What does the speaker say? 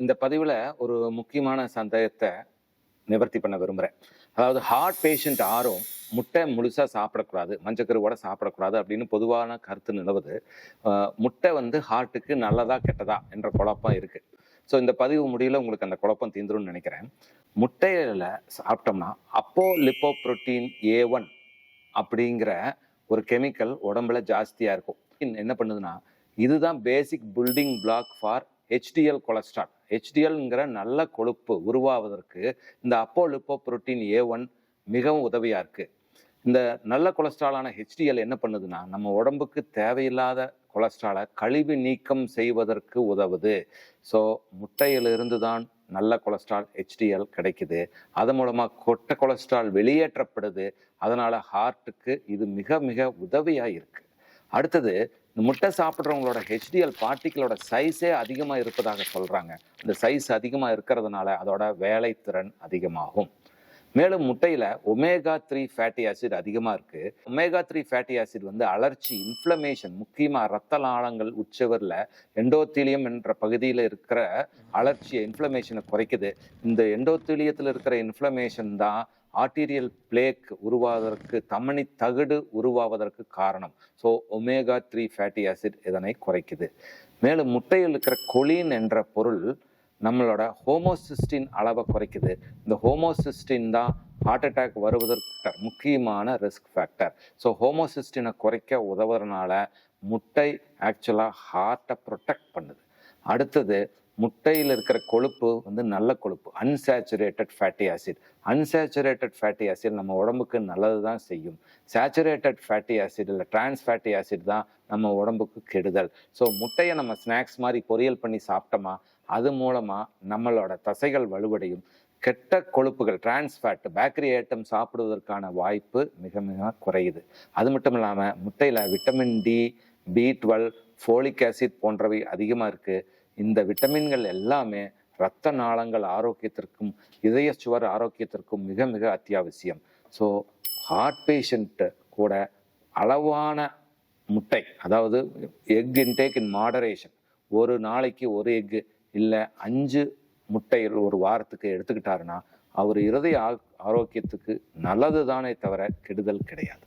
இந்த பதிவுல ஒரு முக்கியமான சந்தேகத்தை நிவர்த்தி பண்ண விரும்புறேன். அதாவது ஹார்ட் பேஷண்ட் யாரும் முட்டை முழுசா சாப்பிடக்கூடாது, மஞ்சக்கருவோட சாப்பிடக்கூடாது அப்படின்னு பொதுவான கருத்து நிலவுது. முட்டை ஹார்ட்டுக்கு நல்லதா கெட்டதா என்ற குழப்பம் இருக்கு. ஸோ இந்த பதிவு முடியல உங்களுக்கு அந்த குழப்பம் தீந்துரும்னு நினைக்கிறேன். முட்டையில சாப்பிட்டோம்னா அப்போ லிப்போ புரோட்டீன் A1 அப்படிங்கிற ஒரு கெமிக்கல் உடம்புல ஜாஸ்தியா இருக்கும். என்ன பண்ணுதுன்னா, இதுதான் basic building block for HDL cholesterol. HDLங்கிற நல்ல கொழுப்பு உருவாவதற்கு இந்த அப்போ லிப்போ புரோட்டீன் A1 மிகவும் உதவியா இருக்கு. இந்த நல்ல கொலஸ்ட்ராலான HDL என்ன பண்ணுதுன்னா, நம்ம உடம்புக்கு தேவையில்லாத கொலஸ்ட்ராலை கழிவு நீக்கம் செய்வதற்கு உதவுது. ஸோ முட்டையிலிருந்து தான் நல்ல கொலஸ்ட்ரால் HDL கிடைக்குது. அது மூலமா கொட்ட கொலஸ்ட்ரால் வெளியேற்றப்படுது. அதனால ஹார்ட்டுக்கு இது மிக மிக உதவியா இருக்கு. அடுத்தது, இந்த முட்டை சாப்பிட்றவங்களோட HDL பார்ட்டிகளோட சைஸே அதிகமா இருப்பதாக சொல்றாங்க. இந்த சைஸ் அதிகமா இருக்கிறதுனால அதோட வேலைத்திறன் அதிகமாகும். மேலும் முட்டையில ஒமேகா 3 ஃபேட்டி ஆசிட் அதிகமா இருக்கு. ஒமேகா 3 ஃபேட்டி ஆசிட் அலர்ச்சி, இன்ஃப்ளமேஷன், முக்கியமா ரத்த நாளங்கள் உட்சுவர்ல எண்டோத்தீலியம் என்ற பகுதியில் இருக்கிற அலர்ச்சியை, இன்ஃப்ளமேஷனை குறைக்குது. இந்த எண்டோத்தீலியத்தில் இருக்கிற இன்ஃப்ளமேஷன் தான் ஆர்டீரியல் பிளேக் உருவாவதற்கு, தமனி தகடு உருவாவதற்கு காரணம். ஸோ ஒமேகா 3 ஃபேட்டி ஆசிட் இதனை குறைக்குது. மேலும் முட்டையில் இருக்கிற கொலின் என்ற பொருள் நம்மளோட ஹோமோசிஸ்டின் அளவை குறைக்குது. இந்த ஹோமோசிஸ்டின் தான் ஹார்ட் அட்டாக் வருவதற்கு முக்கியமான ரிஸ்க் ஃபேக்டர். ஸோ ஹோமோசிஸ்டினை குறைக்க உதவுறதுனால முட்டை ஆக்சுவலாக ஹார்ட்டை ப்ரொடெக்ட் பண்ணுது. அடுத்தது, முட்டையில் இருக்கிற கொழுப்பு நல்ல கொழுப்பு, unsaturated fatty acid. Unsaturated fatty acid நம்ம உடம்புக்கு நல்லது தான் செய்யும். சேச்சுரேட்டட் ஃபேட்டி ஆசிட் இல்லை டிரான்ஸ் ஃபேட்டி ஆசிட் தான் நம்ம உடம்புக்கு கெடுதல். ஸோ முட்டையை நம்ம ஸ்நாக்ஸ் மாதிரி பொரியல் பண்ணி சாப்பிட்டோமா, அது மூலமா நம்மளோட தசைகள் வலுவடையும். கெட்ட கொழுப்புகள், டிரான்ஸ்ஃபேட், பேக்கரி ஐட்டம் சாப்பிடுவதற்கான வாய்ப்பு மிக மிக குறையுது. அது மட்டும் இல்லாமல் முட்டையில் vitamin D, B12, folic acid போன்றவை அதிகமாக இருக்கு. இந்த விட்டமின்கள் எல்லாமே இரத்த நாளங்கள் ஆரோக்கியத்திற்கும் இதய சுவர் ஆரோக்கியத்திற்கும் மிக மிக அத்தியாவசியம். ஸோ ஹார்ட் பேஷண்ட் கூட அளவான முட்டை, அதாவது எக் இன்டேக் இன் மாடரேஷன், ஒரு நாளைக்கு ஒரு எக்கு இல்லை 5 முட்டைகள் ஒரு வாரத்துக்கு எடுத்துக்கிட்டாருன்னா அவர் இருதய ஆரோக்கியத்துக்கு நல்லது தானே தவிர கெடுதல் கிடையாது.